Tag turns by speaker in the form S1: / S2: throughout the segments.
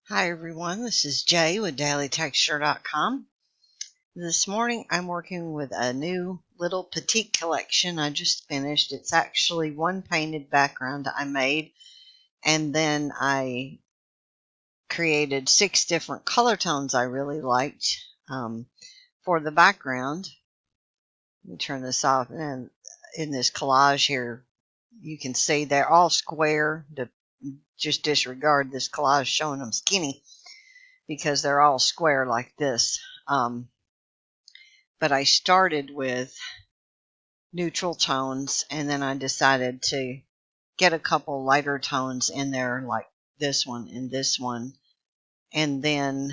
S1: Hi everyone, this is Jay with dailytexture.com. This morning I'm working with a new little petite collection I just finished. It's actually one painted background I made, and then I created 6 different color tones I really liked for the background. Let me turn this off, and in this collage here you can see they're all square. Just disregard this collage showing them skinny, because they're all square like this. But I started with neutral tones, and then I decided to get a couple lighter tones in there, like this one and this one. And then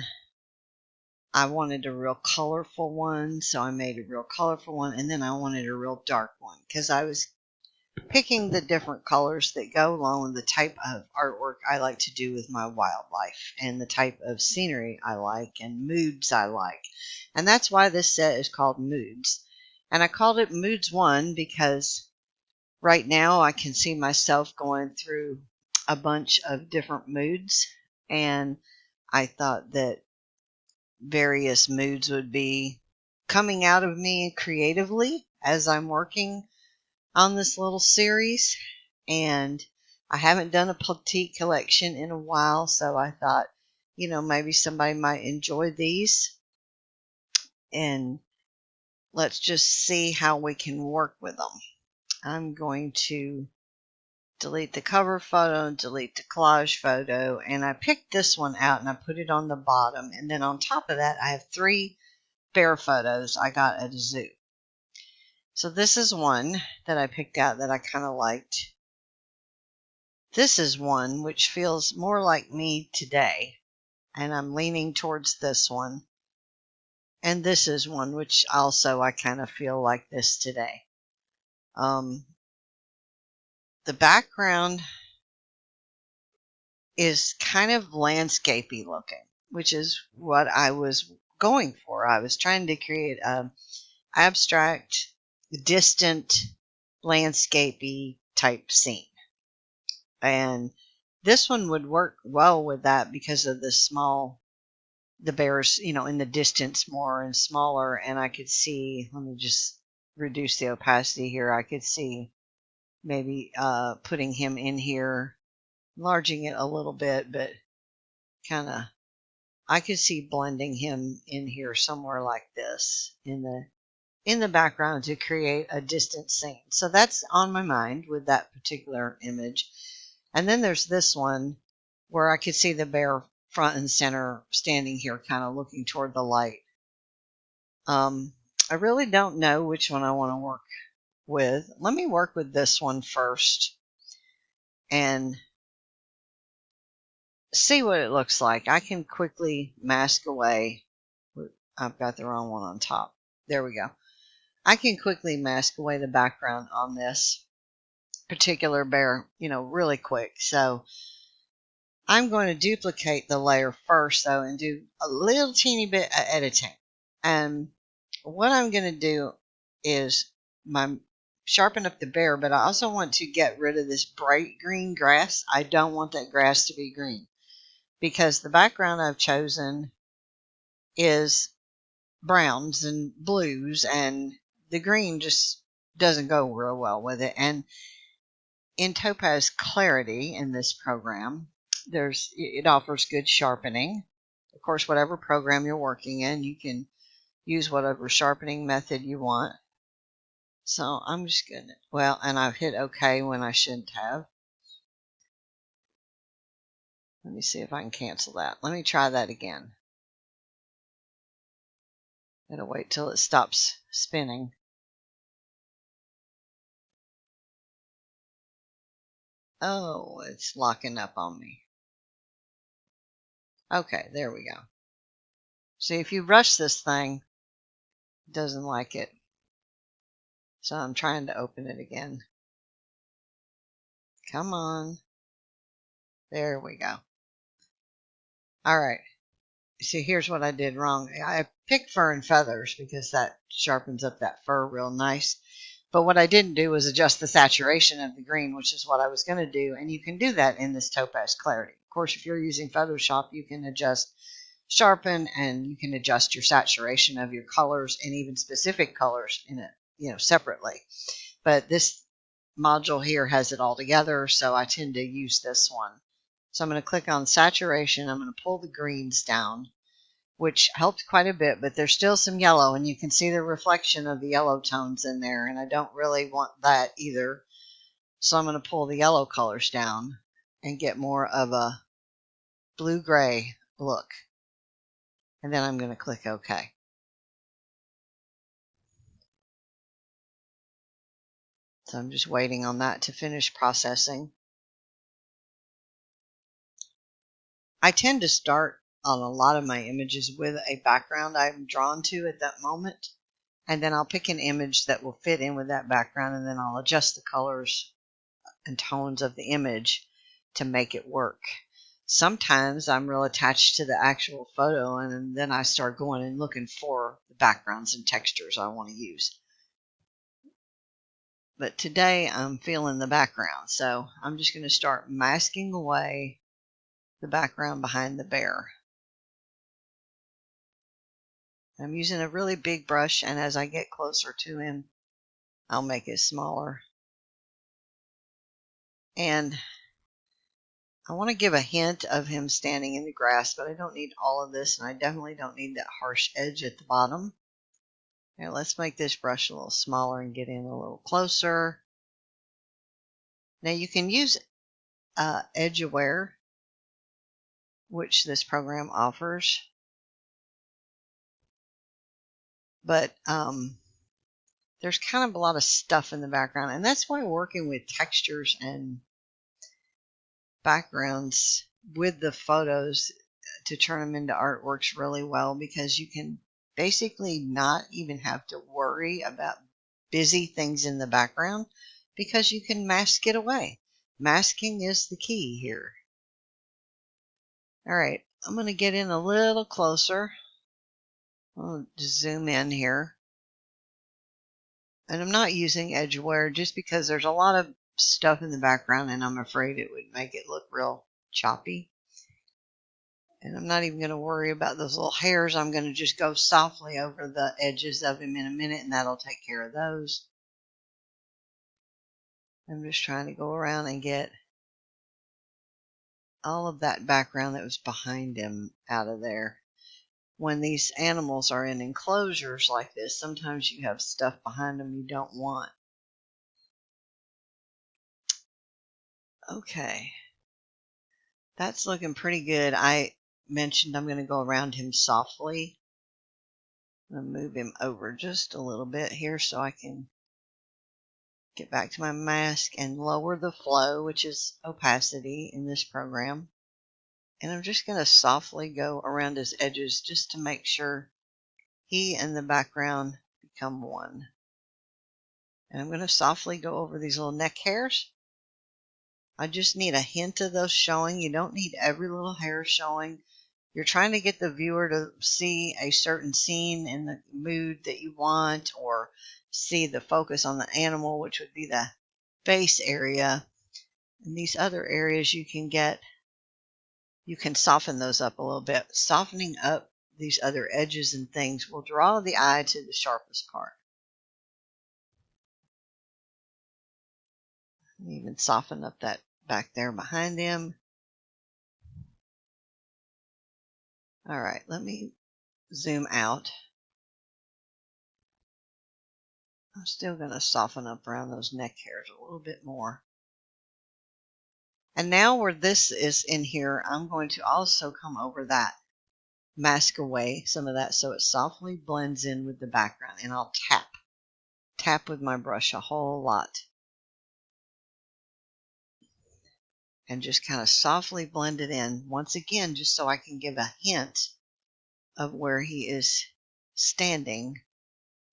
S1: I wanted a real colorful one, so I made a real colorful one, and then I wanted a real dark one, because I was picking the different colors that go along with the type of artwork I like to do with my wildlife, and the type of scenery I like, and moods I like. And that's why this set is called Moods. And I called it Moods 1 because right now I can see myself going through a bunch of different moods, and I thought that various moods would be coming out of me creatively as I'm working on this little series. And I haven't done a petite collection in a while, so I thought, maybe somebody might enjoy these, and let's just see how we can work with them. I'm going to delete the cover photo and delete the collage photo, and I picked this one out and I put it on the bottom, and then on top of that I have 3 bear photos I got at a zoo. So this is one that I picked out that I kind of liked. This is one which feels more like me today, and I'm leaning towards this one. And this is one which also I kind of feel like this today. The background is kind of landscapey looking, which is what I was going for. I was trying to create an abstract, distant, landscapey type scene. And this one would work well with that because of the bears, in the distance more and smaller. And I could see, let me just reduce the opacity here. I could see maybe putting him in here, enlarging it a little bit, but kind of, I could see blending him in here somewhere like this in the background to create a distant scene. So that's on my mind with that particular image. And then there's this one where I could see the bear front and center standing here kind of looking toward the light. I really don't know which one I want to work with. Let me work with this one first and see what it looks like. I can quickly mask away. I've got the wrong one on top. There we go. I can quickly mask away the background on this particular bear, really quick. So I'm going to duplicate the layer first, though, and do a little teeny bit of editing. And what I'm going to do is sharpen up the bear, but I also want to get rid of this bright green grass. I don't want that grass to be green, because the background I've chosen is browns and blues, and the green just doesn't go real well with it. And in Topaz Clarity in this program, it offers good sharpening. Of course, whatever program you're working in, you can use whatever sharpening method you want. So I'm just going to, and I've hit OK when I shouldn't have. Let me see if I can cancel that. Let me try that again. Gotta wait till it stops spinning. Oh, it's locking up on me. Okay, there we go. See, if you rush this thing, it doesn't like it. So I'm trying to open it again. Come on. There we go. All right. So here's what I did wrong. I picked fur and feathers because that sharpens up that fur real nice. But what I didn't do was adjust the saturation of the green, which is what I was going to do. And you can do that in this Topaz Clarity. course, if you're using Photoshop, you can adjust sharpen and you can adjust your saturation of your colors and even specific colors in it, separately. But this module here has it all together, so I tend to use this one. So I'm going to click on saturation. I'm going to pull the greens down, which helped quite a bit, but there's still some yellow, and you can see the reflection of the yellow tones in there, and I don't really want that either. So I'm going to pull the yellow colors down and get more of a blue-gray look. And then I'm going to click OK. So I'm just waiting on that to finish processing. I tend to start on a lot of my images with a background I'm drawn to at that moment. And then I'll pick an image that will fit in with that background, and then I'll adjust the colors and tones of the image to make it work. Sometimes I'm real attached to the actual photo, and then I start going and looking for the backgrounds and textures I want to use. But today I'm feeling the background, so I'm just going to start masking away the background behind the bear. I'm using a really big brush, and as I get closer to him, I'll make it smaller. And I want to give a hint of him standing in the grass, but I don't need all of this, and I definitely don't need that harsh edge at the bottom. Now let's make this brush a little smaller and get in a little closer. Now you can use Edge Aware, which this program offers, but there's kind of a lot of stuff in the background, and that's why working with textures and backgrounds with the photos to turn them into art works really well, because you can basically not even have to worry about busy things in the background because you can mask it away. Masking is the key here. All right, I'm going to get in a little closer. I'll just zoom in here. And I'm not using Edge Aware just because there's a lot of stuff in the background and I'm afraid it would make it look real choppy. And I'm not even going to worry about those little hairs. I'm going to just go softly over the edges of him in a minute, and that'll take care of those. I'm just trying to go around and get all of that background that was behind him out of there. When these animals are in enclosures like this, sometimes you have stuff behind them you don't want. Okay. That's looking pretty good. I mentioned I'm going to go around him softly. I'm going to move him over just a little bit here so I can get back to my mask and lower the flow, which is opacity in this program. And I'm just going to softly go around his edges just to make sure he and the background become one. And I'm going to softly go over these little neck hairs. I just need a hint of those showing. You don't need every little hair showing. You're trying to get the viewer to see a certain scene in the mood that you want, or see the focus on the animal, which would be the face area. And these other areas you can soften those up a little bit. Softening up these other edges and things will draw the eye to the sharpest part. Even soften up that back there behind him. All right, let me zoom out. I'm still going to soften up around those neck hairs a little bit more. And now where this is in here, I'm going to also come over that, mask away some of that so it softly blends in with the background. And I'll tap with my brush a whole lot. And just kind of softly blend it in. Once again, just so I can give a hint of where he is standing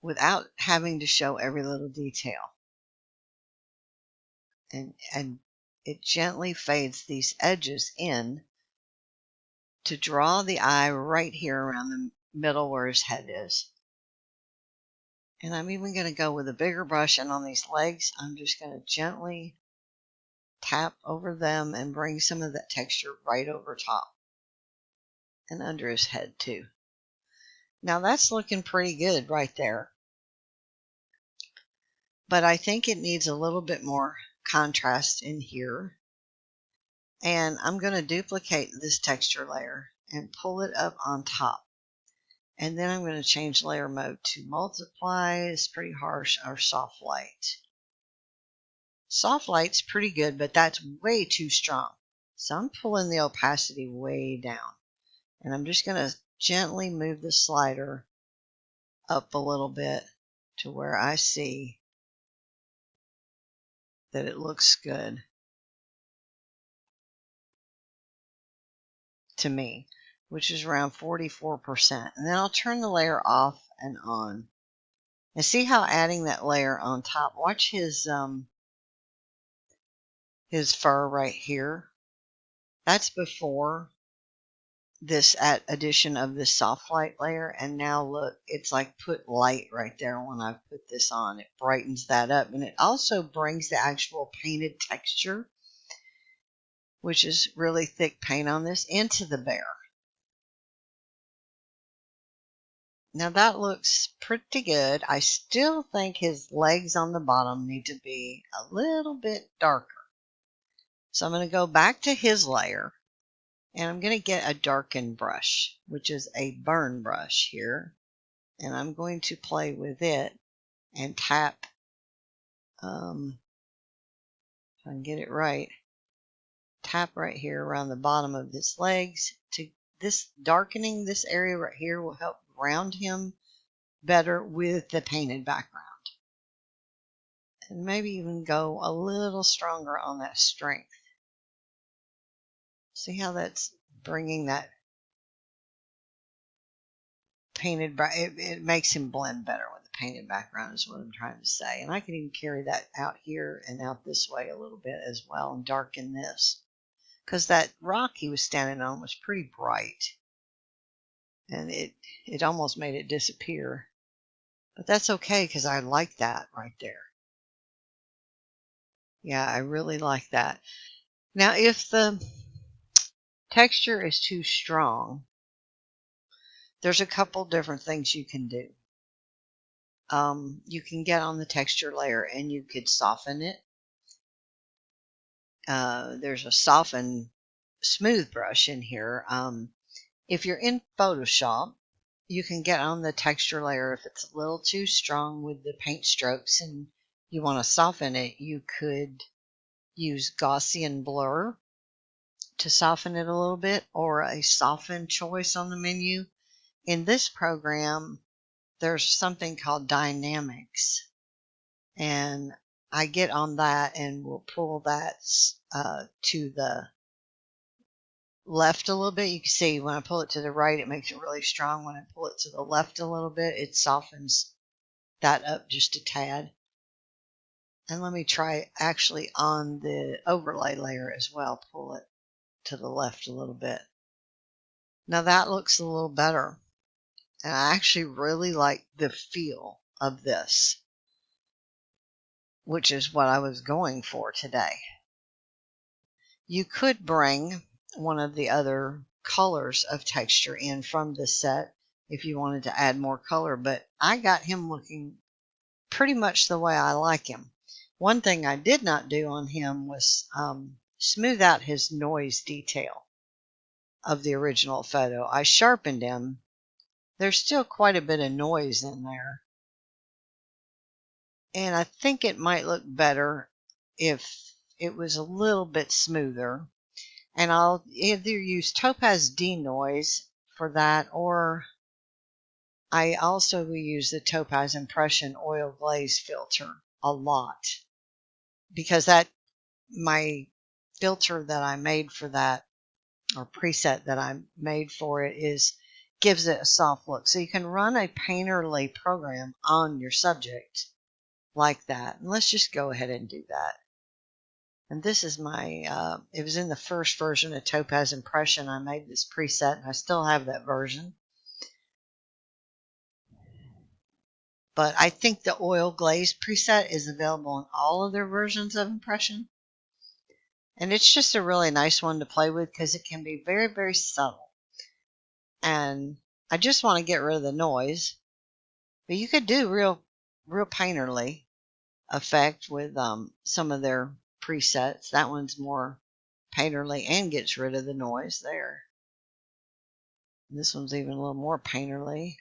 S1: without having to show every little detail. And it gently fades these edges in to draw the eye right here around the middle where his head is. And I'm even going to go with a bigger brush, and on these legs, I'm just going to gently tap over them and bring some of that texture right over top and under his head too. Now that's looking pretty good right there. But I think it needs a little bit more contrast in here. And I'm going to duplicate this texture layer and pull it up on top. And then I'm going to change layer mode to multiply. It's pretty harsh, or soft light. Soft light's pretty good, but that's way too strong. So I'm pulling the opacity way down. And I'm just going to gently move the slider up a little bit to where I see that it looks good to me, which is around 44%. And then I'll turn the layer off and on. And see how adding that layer on top, watch his fur right here. That's before this addition of this soft light layer. And now look, it's like put light right there when I put this on. It brightens that up. And it also brings the actual painted texture, which is really thick paint on this, into the bear. Now that looks pretty good. I still think his legs on the bottom need to be a little bit darker. So I'm going to go back to his layer and I'm going to get a darken brush, which is a burn brush here. And I'm going to play with it and tap, if I can get it right, tap right here around the bottom of his legs. To this darkening this area right here will help ground him better with the painted background. And maybe even go a little stronger on that strength. See how that's bringing that painted, it makes him blend better with the painted background is what I'm trying to say. And I can even carry that out here and out this way a little bit as well and darken this. Because that rock he was standing on was pretty bright. And it almost made it disappear. But that's okay because I like that right there. Yeah, I really like that. Now if the texture is too strong, there's a couple different things you can do. You can get on the texture layer and you could soften it. There's a soften smooth brush in here. If you're in Photoshop, you can get on the texture layer if it's a little too strong with the paint strokes and you want to soften it. You could use Gaussian blur to soften it a little bit, or a soften choice on the menu. In this program, there's something called dynamics, and I get on that and we'll pull that to the left a little bit. You can see when I pull it to the right, it makes it really strong. When I pull it to the left a little bit, it softens that up just a tad. And let me try actually on the overlay layer as well, pull it to the left a little bit. Now that looks a little better. And I actually really like the feel of this, which is what I was going for today. You could bring one of the other colors of texture in from the set if you wanted to add more color, but I got him looking pretty much the way I like him. One thing I did not do on him was smooth out his noise detail of the original photo. I sharpened him. There's still quite a bit of noise in there. And I think it might look better if it was a little bit smoother. And I'll either use Topaz Denoise for that, or I also will use the Topaz Impression Oil Glaze filter a lot. Because my filter that I made for that, or preset that I made for it, gives it a soft look. So you can run a painterly program on your subject like that. And let's just go ahead and do that. And this is my, it was in the first version of Topaz Impression. I made this preset and I still have that version. But I think the oil glaze preset is available in all of their versions of Impression. And it's just a really nice one to play with because it can be very, very subtle. And I just want to get rid of the noise. But you could do real painterly effect with some of their presets. That one's more painterly and gets rid of the noise there. This one's even a little more painterly.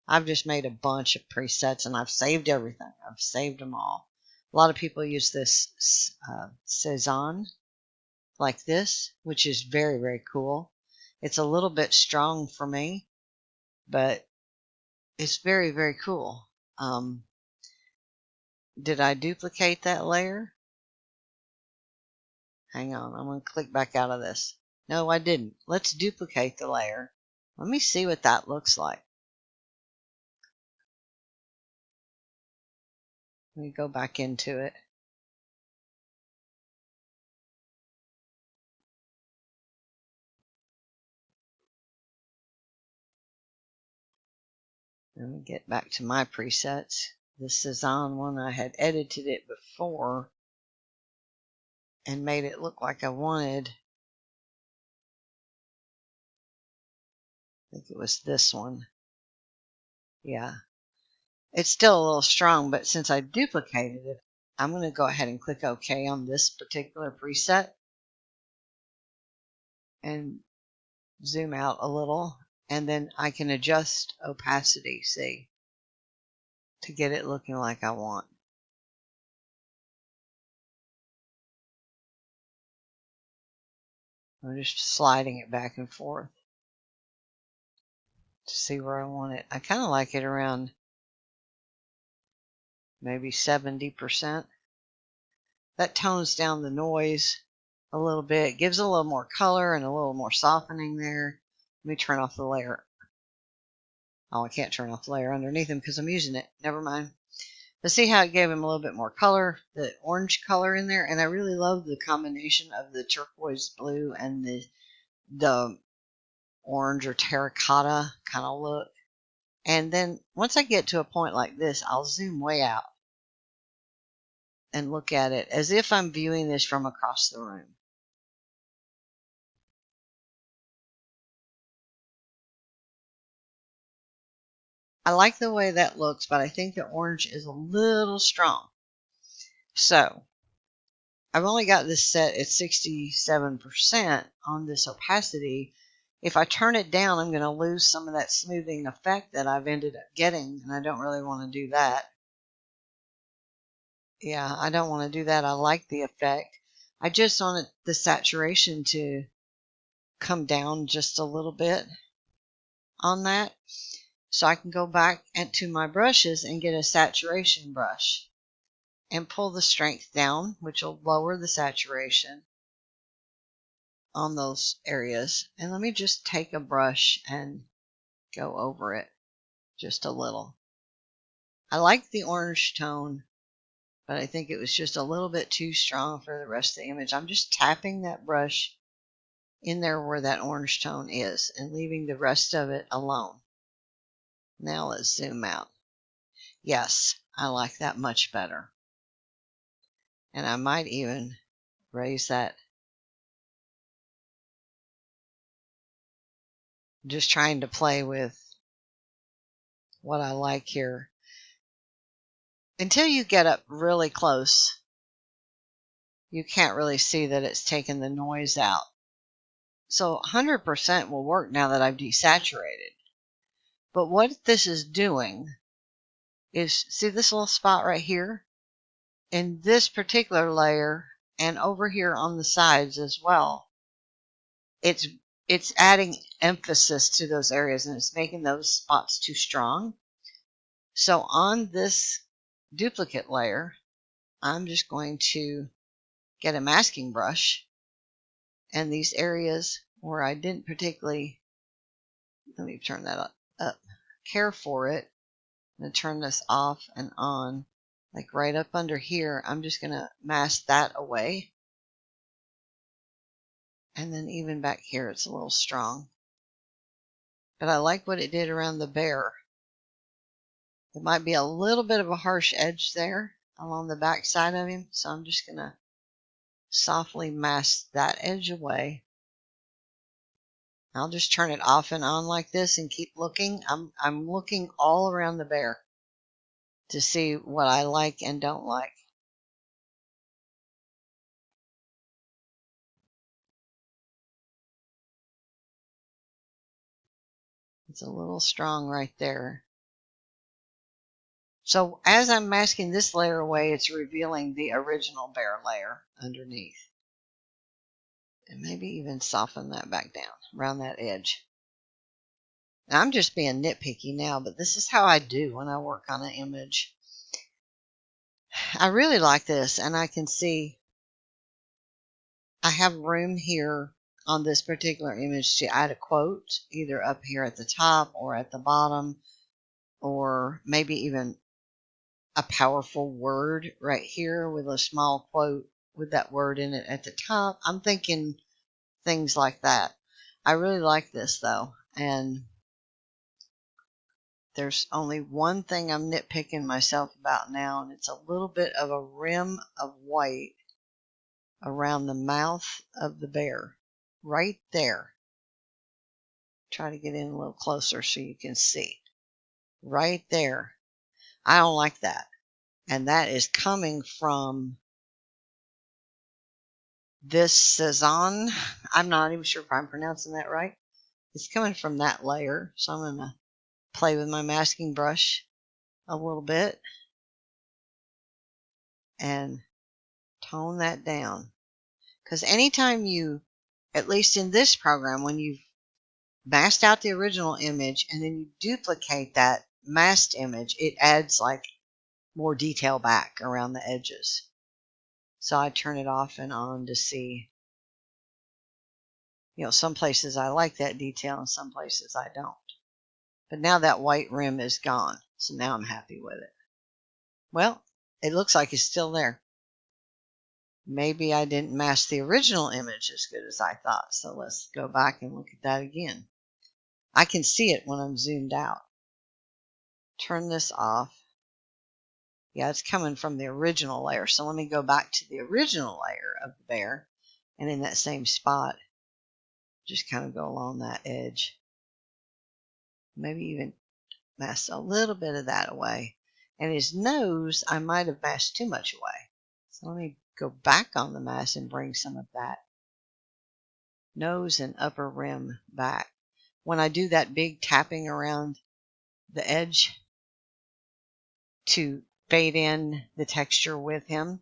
S1: I've just made a bunch of presets and I've saved everything. I've saved them all. A lot of people use this Cezanne like this, which is very, very cool. It's a little bit strong for me, but it's very, very cool. Did I duplicate that layer? Hang on, I'm going to click back out of this. No, I didn't. Let's duplicate the layer. Let me see what that looks like. Let me go back into it. Let me get back to my presets. This is on one. I had edited it before and made it look like I wanted. I think it was this one. Yeah. It's still a little strong, but since I duplicated it, I'm going to go ahead and click OK on this particular preset and zoom out a little, and then I can adjust opacity, see, to get it looking like I want. I'm just sliding it back and forth to see where I want it. I kind of like it around maybe 70%. That tones down the noise a little bit, gives a little more color and a little more softening there. Let me turn off the layer. Oh, I can't turn off the layer underneath him because I'm using it. Never mind. But see how it gave him a little bit more color, the orange color in there, and I really love the combination of the turquoise blue and the orange or terracotta kind of look. And then once I get to a point like this, I'll zoom way out and look at it as if I'm viewing this from across the room. I like the way that looks, but I think the orange is a little strong. So I've only got this set at 67% on this opacity. If I turn it down, I'm going to lose some of that smoothing effect that I've ended up getting, and I don't really want to do that. Yeah, I don't want to do that. I like the effect. I just want the saturation to come down just a little bit on that. So I can go back into my brushes and get a saturation brush and pull the strength down, which will lower the saturation on those areas. And let me just take a brush and go over it just a little. I like the orange tone, but I think it was just a little bit too strong for the rest of the image. I'm just tapping that brush in there where that orange tone is and leaving the rest of it alone. Now let's zoom out. Yes, I like that much better. And I might even raise that. Just trying to play with what I like here. Until you get up really close, you can't really see that it's taken the noise out. So 100% will work now that I've desaturated. But what this is doing is, see this little spot right here? In this particular layer, and over here on the sides as well, it's adding emphasis to those areas, and it's making those spots too strong. So on this duplicate layer, I'm just going to get a masking brush, and these areas where I didn't particularly, let me turn that up, care for it. I'm going to turn this off and on, like right up under here. I'm just going to mask that away. And then even back here, it's a little strong. But I like what it did around the bear. It might be a little bit of a harsh edge there along the back side of him. So I'm just going to softly mask that edge away. I'll just turn it off and on like this and keep looking. I'm looking all around the bear to see what I like and don't like. It's a little strong right there. So as I'm masking this layer away, it's revealing the original bear layer underneath. And maybe even soften that back down around that edge. And I'm just being nitpicky now, but this is how I do when I work on an image. I really like this, and I can see I have room here on this particular image to add a quote, either up here at the top or at the bottom, or maybe even a powerful word right here with a small quote with that word in it at the top. I'm thinking things like that. I really like this though, and there's only one thing I'm nitpicking myself about now, and it's a little bit of a rim of white around the mouth of the bear, right there. Try to get in a little closer so you can see. Right there. I don't like that. And that is coming from this Cezanne. I'm not even sure if I'm pronouncing that right. It's coming from that layer. So I'm going to play with my masking brush a little bit and tone that down. Because anytime you, at least in this program, when you've masked out the original image and then you duplicate that masked image, it adds like more detail back around the edges. So I turn it off and on to see, some places I like that detail and some places I don't. But now that white rim is gone, so now I'm happy with it. Well, it looks like it's still there. Maybe I didn't mask the original image as good as I thought, so let's go back and look at that again. I can see it when I'm zoomed out. Turn this off. Yeah, it's coming from the original layer, so let me go back to the original layer of the bear, and in that same spot, just kind of go along that edge. Maybe even mask a little bit of that away. And his nose, I might have masked too much away. So let me go back on the mask and bring some of that nose and upper rim back. When I do that big tapping around the edge to fade in the texture with him,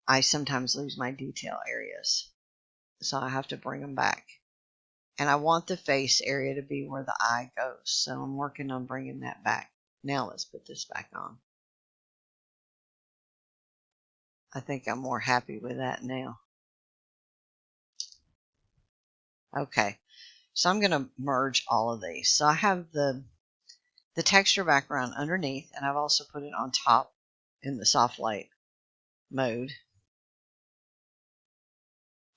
S1: I sometimes lose my detail areas. So I have to bring them back. And I want the face area to be where the eye goes. So I'm working on bringing that back. Now let's put this back on. I think I'm more happy with that now. Okay, so I'm going to merge all of these. So I have the texture background underneath, and I've also put it on top in the soft light mode.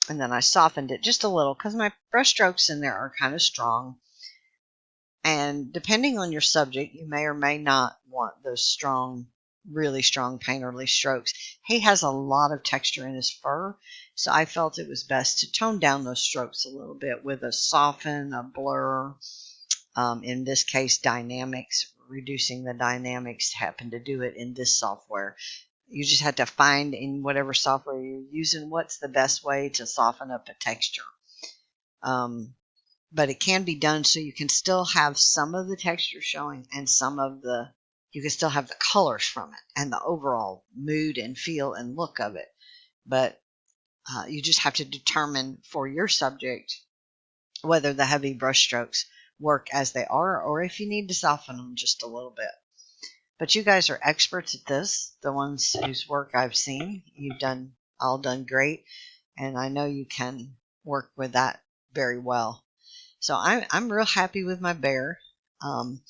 S1: And then I softened it just a little because my brush strokes in there are kind of strong. And depending on your subject, you may or may not want those strong, really strong painterly strokes. He has a lot of texture in his fur, so I felt it was best to tone down those strokes a little bit with a soften, a blur, in this case dynamics, reducing the dynamics. Happen to do it in this software. You just have to find in whatever software you're using what's the best way to soften up a texture. But it can be done so you can still have some of the texture showing and you can still have the colors from it and the overall mood and feel and look of it. But you just have to determine for your subject whether the heavy brush strokes work as they are or if you need to soften them just a little bit. But you guys are experts at this, the ones whose work I've seen. You've all done great, and I know you can work with that very well. So I'm real happy with my bear. And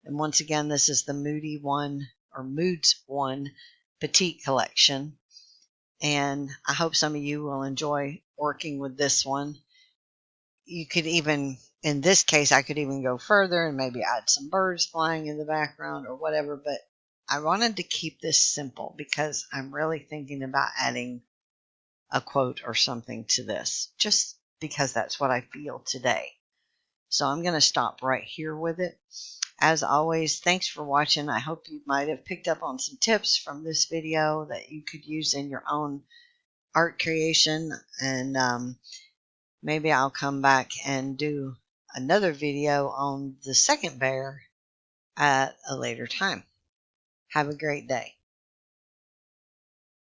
S1: once again, this is the Moody One or Moods One Petite Collection. And I hope some of you will enjoy working with this one. You could even, in this case, I could even go further and maybe add some birds flying in the background or whatever. But I wanted to keep this simple because I'm really thinking about adding a quote or something to this, just because that's what I feel today. So I'm going to stop right here with it. As always, thanks for watching. I hope you might have picked up on some tips from this video that you could use in your own art creation. And maybe I'll come back and do another video on the second bear at a later time. Have a great day.